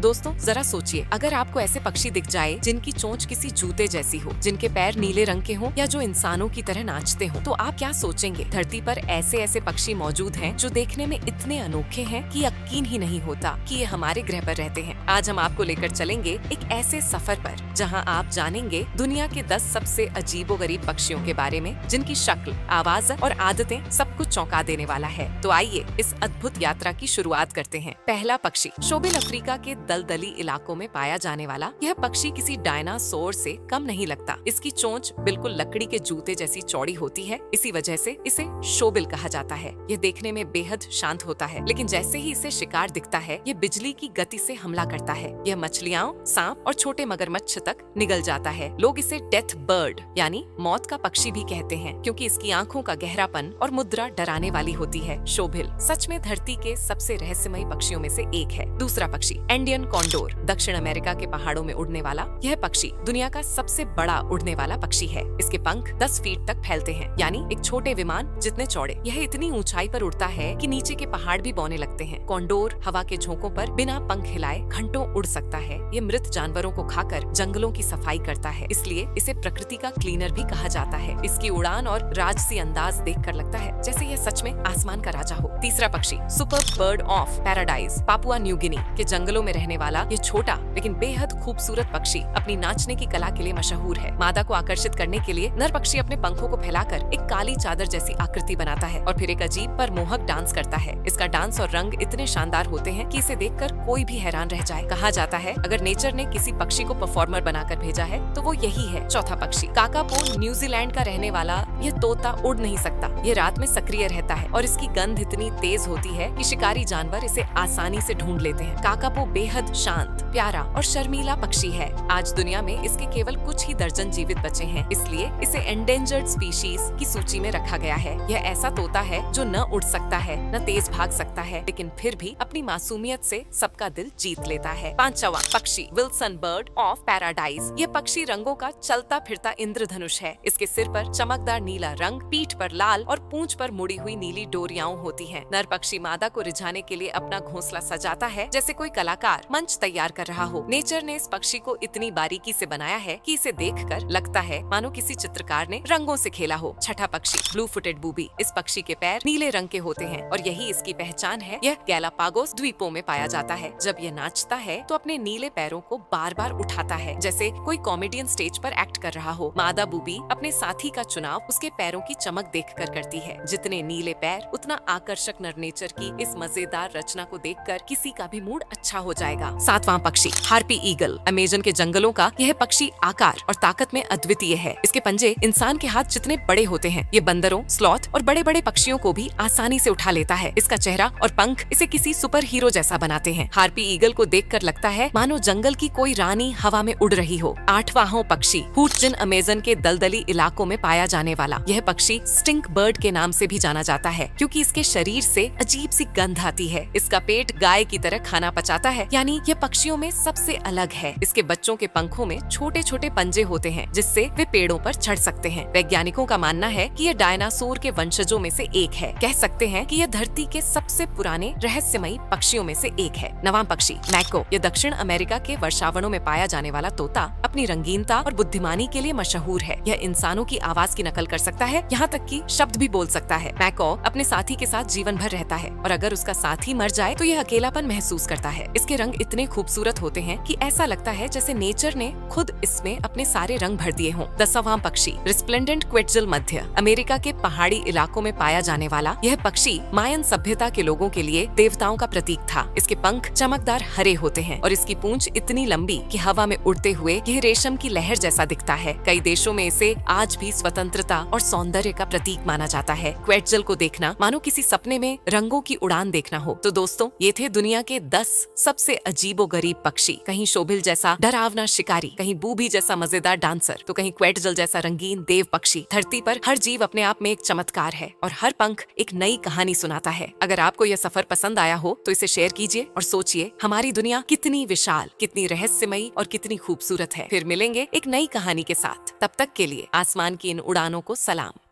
दोस्तों जरा सोचिए, अगर आपको ऐसे पक्षी दिख जाए जिनकी चोंच किसी जूते जैसी हो, जिनके पैर नीले रंग के हों या जो इंसानों की तरह नाचते हों, तो आप क्या सोचेंगे? धरती पर ऐसे ऐसे पक्षी मौजूद हैं जो देखने में इतने अनोखे हैं कि यकीन ही नहीं होता कि ये हमारे ग्रह पर रहते हैं। आज हम आपको लेकर चलेंगे एक ऐसे सफर पर जहां आप जानेंगे दुनिया के 10 सबसे अजीबोगरीब पक्षियों के बारे में, जिनकी शक्ल, आवाज और आदतें सब कुछ चौंका देने वाला है। तो आइए इस अद्भुत यात्रा की शुरुआत करते हैं। पहला पक्षी, शोबिल अफ्रीका के दलदली इलाकों में पाया जाने वाला यह पक्षी किसी डायनासोर से कम नहीं लगता। इसकी चोंच बिल्कुल लकड़ी के जूते जैसी चौड़ी होती है, इसी वजह से इसे शोबिल कहा जाता है। यह देखने में बेहद शांत होता है, लेकिन जैसे ही इसे शिकार दिखता है, ये बिजली की गति से हमला करता है। यह मछलियों, सांप और छोटे मगरमच्छ तक निगल जाता है। लोग इसे डेथ बर्ड यानी मौत का पक्षी भी कहते हैं, क्योंकि इसकी आंखों का गहरापन और मुद्रा डराने वाली होती है। शोबिल सच में धरती के सबसे रहस्यमयी पक्षियों में से एक है। दूसरा पक्षी, इंडियन कॉन्डोर, दक्षिण अमेरिका के पहाड़ों में उड़ने वाला यह पक्षी दुनिया का सबसे बड़ा उड़ने वाला पक्षी है। इसके पंख 10 फीट तक फैलते हैं, यानी एक छोटे विमान जितने चौड़े। यह इतनी ऊंचाई पर उड़ता है कि नीचे के पहाड़ भी बौने लगते हैं। कॉन्डोर हवा के झोंकों पर बिना पंख हिलाए घंटों उड़ सकता है। ये मृत जानवरों को खाकर जंगलों की सफाई करता है, इसलिए इसे प्रकृति का क्लीनर भी कहा जाता है। इसकी उड़ान और राजसी अंदाज देखकर लगता है जैसे यह सच में आसमान का राजा हो। तीसरा पक्षी, super bird of paradise, Papua New Guinea के जंगलों में रहने वाला ये छोटा लेकिन बेहद खूबसूरत पक्षी अपनी नाचने की कला के लिए मशहूर है। मादा को आकर्षित करने के लिए नर पक्षी अपने पंखों को फैलाकर एक काली चादर जैसी आकृति बनाता है और फिर एक अजीब पर मोहक डांस करता है। इसका डांस और रंग इतने शानदार होते हैं कि इसे देखकर कोई भी हैरान रह जाए। कहा जाता है अगर नेचर ने किसी पक्षी को परफॉर्मर बनाकर भेजा है तो वो यही है। चौथा पक्षी, काकापो, न्यूजीलैंड का रहने वाला यह तोता उड़ नहीं सकता। ये रात में सक्रिय रहता है और इसकी गंध इतनी तेज होती है कि शिकारी जानवर इसे आसानी से ढूंढ लेते हैं। काकापो बेहद शांत, प्यारा और शर्मीला पक्षी है। आज दुनिया में इसके केवल कुछ ही दर्जन जीवित बचे हैं, इसलिए इसे एंडेंजर्ड स्पीशीज की सूची में रखा गया है। यह ऐसा तोता है जो न उड़ सकता है न तेज भाग सकता है, लेकिन फिर भी अपनी मासूमियत से सबका दिल जीत लेता है। पांचवा पक्षी, विल्सन बर्ड ऑफ पैराडाइज। यह पक्षी रंगों का चलता फिरता इंद्रधनुष है। इसके सिर पर चमकदार नीला रंग, पीठ पर लाल और पूंछ पर मुड़ी हुई नीली डोरियां होती हैं। नर पक्षी मादा को रिझाने के लिए अपना घोंसला सजाता है जैसे कोई कलाकार मंच तैयार कर रहा हो। नेचर ने इस पक्षी को इतनी बारीकी से बनाया है कि इसे देखकर लगता है मानो किसी चित्रकार ने रंगों से खेला हो। छठा पक्षी, ब्लू फुटेड बूबी। इस पक्षी के पैर नीले रंग के होते हैं और यही इसकी पहचान है। यह गैलापागोस द्वीपों में पाया जाता है। जब यह नाचता है तो अपने नीले पैरों को बार बार उठाता है जैसे कोई कॉमेडियन स्टेज पर एक्ट कर रहा हो। मादा बूबी अपने साथी का चुनाव उसके पैरों की चमक देखकर करती है। जितने नीले पैर उतना आकर्षक नर नेचर की इस मजेदार रचना को देखकर किसी का भी मूड अच्छा हो जाएगा। सातवां पक्षी, हार्पी ईगल। अमेजन के जंगलों का यह पक्षी आकार और ताकत में अद्वितीय है। इसके पंजे इंसान के हाथ जितने बड़े होते हैं। ये बंदरों, स्लॉथ और बड़े बड़े पक्षियों को भी आसानी से उठा लेता है। इसका चेहरा और पंख इसे किसी सुपर हीरो जैसा बनाते हैं। हार्पी ईगल को देखकर लगता है मानो जंगल की कोई रानी हवा में उड़ रही हो। आठवां पक्षी, हूट जिन, अमेजन के दलदली इलाकों में पाया जाने वाला यह पक्षी स्टिंक बर्ड के नाम से भी जाना जाता है, क्योंकि इसके शरीर से अजीब सी गंध आती है। इसका पेट गाय की तरह खाना पचाता है, यानी यह पक्षियों में सबसे अलग है। इसके बच्चों के पंखों में छोटे छोटे पंजे होते हैं जिससे वे पेड़ों पर चढ़ सकते हैं। वैज्ञानिकों का मानना है कि यह डायनासोर के वंशजों में से एक है। कह सकते हैं कि यह धरती के सबसे पुराने रहस्यमयी पक्षियों में से एक है। नवां पक्षी, मैको। यह दक्षिण अमेरिका के वर्षावनों में पाया जाने वाला तोता अपनी रंगीनता और बुद्धिमानी के लिए मशहूर है। यह इंसानों की आवाज की नकल कर सकता है, यहाँ तक कि शब्द भी बोल सकता है। मैको अपने साथी के साथ जीवन भर रहता है और अगर उसका साथी मर जाए तो यह अकेलापन महसूस करता है। इसके रंग इतने खूबसूरत होते हैं कि ऐसा लगता है जैसे नेचर ने खुद इसमें अपने सारे रंग भर दिए हों। 10वां पक्षी, रिस्प्लेंडेंट क्वेट्जल मध्य। अमेरिका के पहाड़ी इलाकों में पाया जाने वाला यह पक्षी मायन सभ्यता के लोगों के लिए देवताओं का प्रतीक था। इसके पंख चमकदार हरे होते हैं और इसकी पूंछ इतनी लंबी कि हवा में उड़ते हुए यह रेशम की लहर जैसा दिखता है। कई देशों में इसे आज भी स्वतंत्रता और सौंदर्य का प्रतीक माना जाता है। क्वेट्जल को देखना मानो किसी सपने में रंगों की उड़ान देखना हो। तो दोस्तों, ये थे दुनिया के 10 सबसे अजीबोगरीब पक्षी। कहीं शोभिल जैसा डरावना शिकारी, कहीं बूबी जैसा मजेदार डांसर, तो कहीं क्वेट्जल जैसा रंगीन देव पक्षी। धरती पर हर जीव अपने आप में एक चमत्कार है और हर पंख एक नई कहानी सुनाता है। अगर आपको यह सफर पसंद आया हो तो इसे शेयर कीजिए और सोचिए हमारी दुनिया कितनी विशाल, कितनी रहस्यमयी और कितनी खूबसूरत है। फिर मिलेंगे एक नई कहानी के साथ। तब तक के लिए आसमान की इन उड़ानों को सलाम।